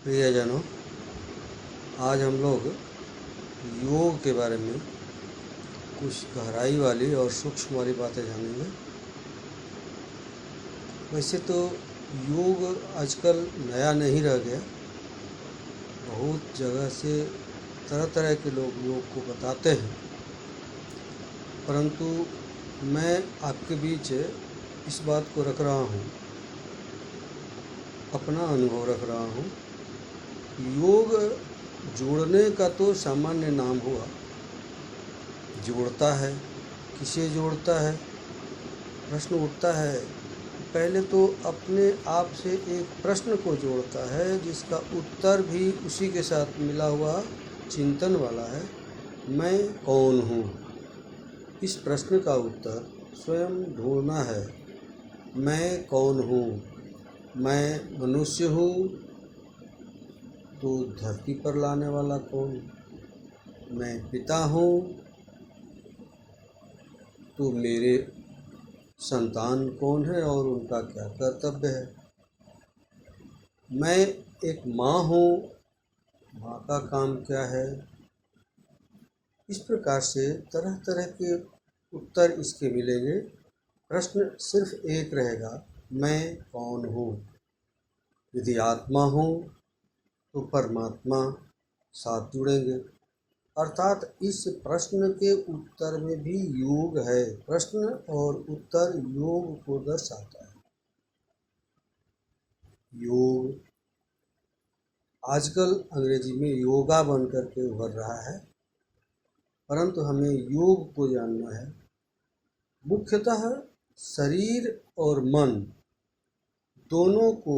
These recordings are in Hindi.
प्रियजनों, आज हम लोग योग के बारे में कुछ गहराई वाली और सूक्ष्म वाली बातें जानेंगे। वैसे तो योग आजकल नया नहीं रह गया। बहुत जगह से तरह तरह के लोग योग को बताते हैं, परंतु मैं आपके बीच इस बात को रख रहा हूँ, अपना अनुभव रख रहा हूँ। योग जोड़ने का तो सामान्य नाम हुआ, जोड़ता है, किसे जोड़ता है? प्रश्न उठता है। पहले तो अपने आप से एक प्रश्न को जोड़ता है जिसका उत्तर भी उसी के साथ मिला हुआ चिंतन वाला है। मैं कौन हूँ? इस प्रश्न का उत्तर स्वयं ढूंढना है। मैं कौन हूँ? मैं मनुष्य हूँ तो धरती पर लाने वाला कौन? मैं पिता हूँ तो मेरे संतान कौन है और उनका क्या कर्तव्य है? मैं एक माँ हूँ, माँ का काम क्या है? इस प्रकार से तरह तरह के उत्तर इसके मिलेंगे। प्रश्न सिर्फ एक रहेगा, मैं कौन हूँ? यदि आत्मा हूँ तो परमात्मा साथ जुड़ेंगे, अर्थात इस प्रश्न के उत्तर में भी योग है। प्रश्न और उत्तर योग को दर्शाता है। योग आजकल अंग्रेजी में योगा बन करके उभर रहा है, परंतु हमें योग को जानना है। मुख्यतः शरीर और मन दोनों को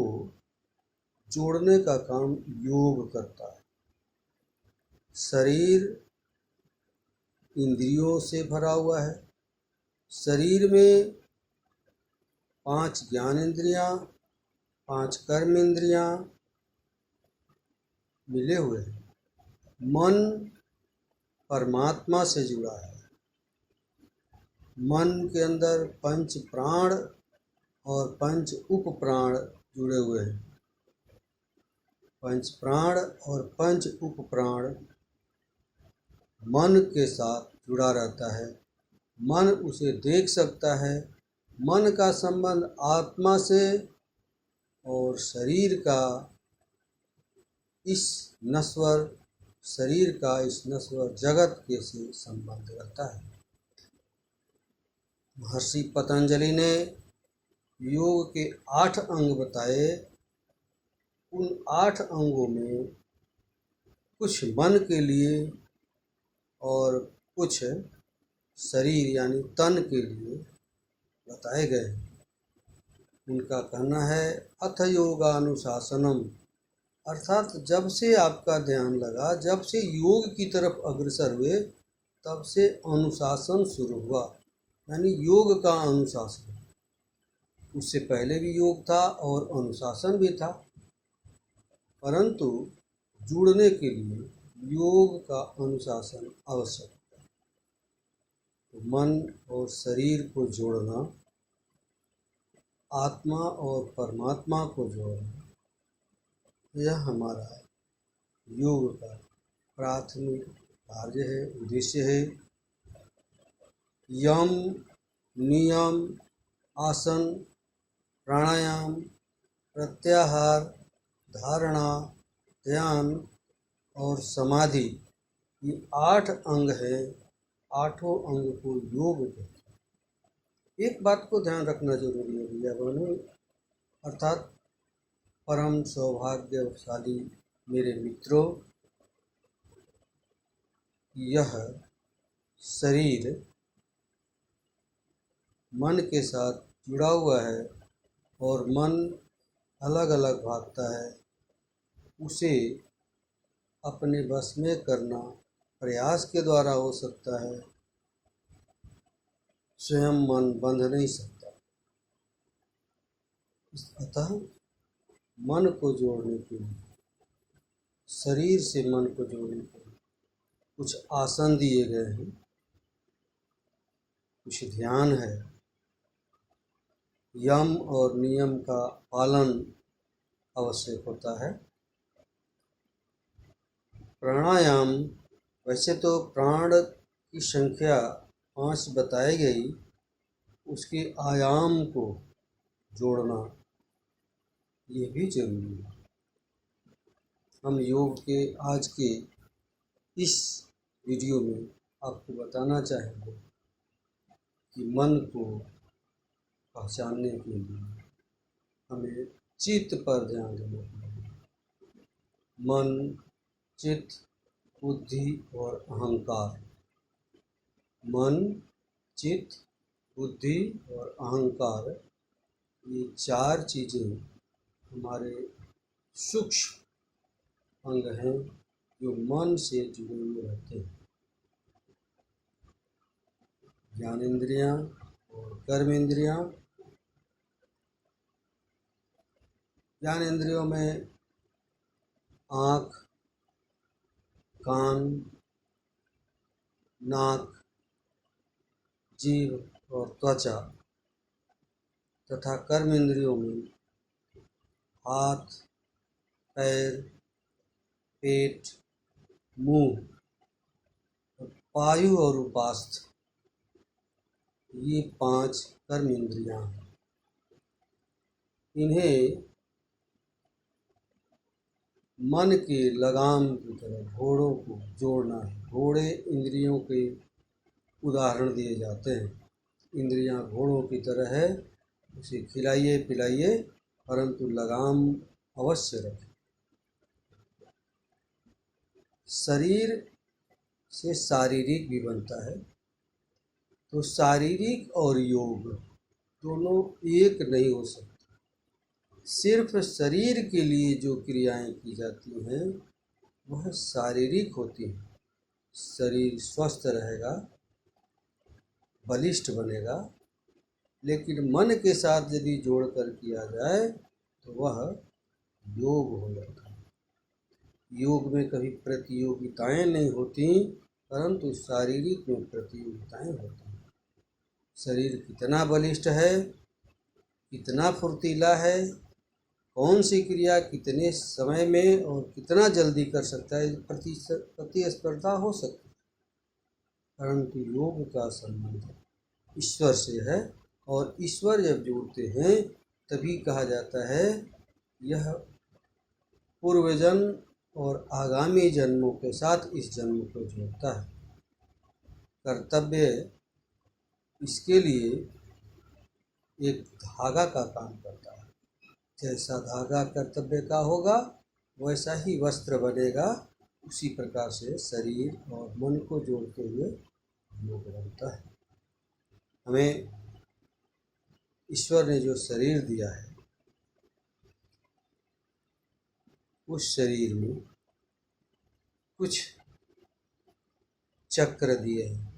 जोड़ने का काम योग करता है। शरीर इंद्रियों से भरा हुआ है। शरीर में 5 ज्ञान इंद्रियां, 5 कर्म इंद्रियां मिले हुए हैं। मन परमात्मा से जुड़ा है। मन के अंदर 5 प्राण और 5 उप प्राण जुड़े हुए हैं। 5 प्राण और 5 उप प्राण मन के साथ जुड़ा रहता है। मन उसे देख सकता है। मन का संबंध आत्मा से और शरीर का इस नश्वर जगत के से संबंध रहता है। महर्षि पतंजलि ने योग के 8 अंग बताए। उन 8 अंगों में कुछ मन के लिए और कुछ शरीर यानी तन के लिए बताए गए। उनका कहना है अथ योगानुशासनम, अर्थात जब से आपका ध्यान लगा, जब से योग की तरफ अग्रसर हुए, तब से अनुशासन शुरू हुआ, यानी योग का अनुशासन। उससे पहले भी योग था और अनुशासन भी था, परंतु जुड़ने के लिए योग का अनुशासन आवश्यक है। तो मन और शरीर को जोड़ना, आत्मा और परमात्मा को जोड़ना, यह हमारा योग का प्राथमिक कार्य है, उद्देश्य है। यम, नियम, आसन, प्राणायाम, प्रत्याहार, धारणा, ध्यान और समाधि, ये 8 अंग हैं। 8 अंग को योग कहते हैं। एक बात को ध्यान रखना जरूरी है भैया बहनों, अर्थात परम सौभाग्यशाली मेरे मित्रों, यह शरीर मन के साथ जुड़ा हुआ है और मन अलग अलग भागता है। उसे अपने बस में करना प्रयास के द्वारा हो सकता है, स्वयं मन बंध नहीं सकता। अतः मन को जोड़ने के लिए, शरीर से मन को जोड़ने के लिए कुछ आसन दिए गए हैं, कुछ ध्यान है, यम और नियम का पालन आवश्यक होता है। प्राणायाम, वैसे तो प्राण की संख्या 5 बताई गई, उसके आयाम को जोड़ना ये भी जरूरी है। हम योग के आज के इस वीडियो में आपको बताना चाहेंगे कि मन को पहचानने के लिए हमें चित्त पर ध्यान देना पड़ेगा। मन, चित्त, बुद्धि और अहंकार। मन, चित्त, बुद्धि और अहंकार, ये 4 चीज़ें हमारे सूक्ष्म अंग हैं जो मन से जुड़े हुए रहते हैं। ज्ञानेंद्रियाँ और कर्मेंद्रियाँ। ज्ञानेंद्रियों में आँख, कान, नाक, जीभ और त्वचा, तथा कर्मेंद्रियों में हाथ, पैर, पेट, मुंह, पायु और उपास्थ, ये 5 कर्मेंद्रियाँ हैं। इन्हें मन के लगाम की तरह घोड़ों को जोड़ना है। घोड़े इंद्रियों के उदाहरण दिए जाते हैं। इंद्रियां घोड़ों की तरह है, उसे खिलाइए पिलाइए, परंतु लगाम अवश्य रखें। शरीर से शारीरिक भी बनता है, तो शारीरिक और योग दोनों एक नहीं हो सकते। सिर्फ शरीर के लिए जो क्रियाएं की जाती हैं वह शारीरिक होती हैं। शरीर स्वस्थ रहेगा, बलिष्ठ बनेगा, लेकिन मन के साथ यदि जोड़कर किया जाए तो वह योग हो जाता है। योग में कभी प्रतियोगिताएं नहीं होती, परंतु शारीरिक में प्रतियोगिताएं होती हैं। शरीर कितना बलिष्ठ है, कितना फुर्तीला है, कौन सी क्रिया कितने समय में और कितना जल्दी कर सकता है, प्रतिस्पर्धा हो सकती है। परंतु योग का संबंध ईश्वर से है, और ईश्वर जब जोड़ते हैं तभी कहा जाता है यह पूर्वजन्म और आगामी जन्मों के साथ इस जन्म को जोड़ता है। कर्तव्य इसके लिए एक धागा का काम करता है। जैसा धागा कर्तव्य का होगा वैसा ही वस्त्र बनेगा। उसी प्रकार से शरीर और मन को जोड़ते हुए योग बनता है। हमें ईश्वर ने जो शरीर दिया है, उस शरीर में कुछ चक्र दिए हैं।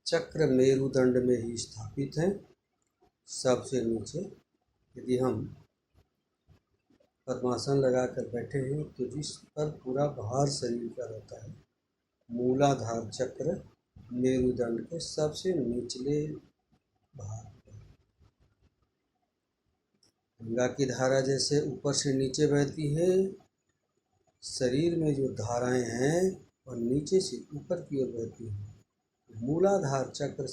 चक्र मेरुदंड में ही स्थापित हैं। सबसे नीचे यदि हम पद्मासन लगाकर बैठे हैं तो जिस पर पूरा भार शरीर का रहता है, मूलाधार चक्र मेरुदंड के सबसे निचले भाग पर। गंगा की धारा जैसे ऊपर से नीचे बहती है, शरीर में जो धाराएं हैं और नीचे से ऊपर की ओर बहती हैं। मूलाधार चक्र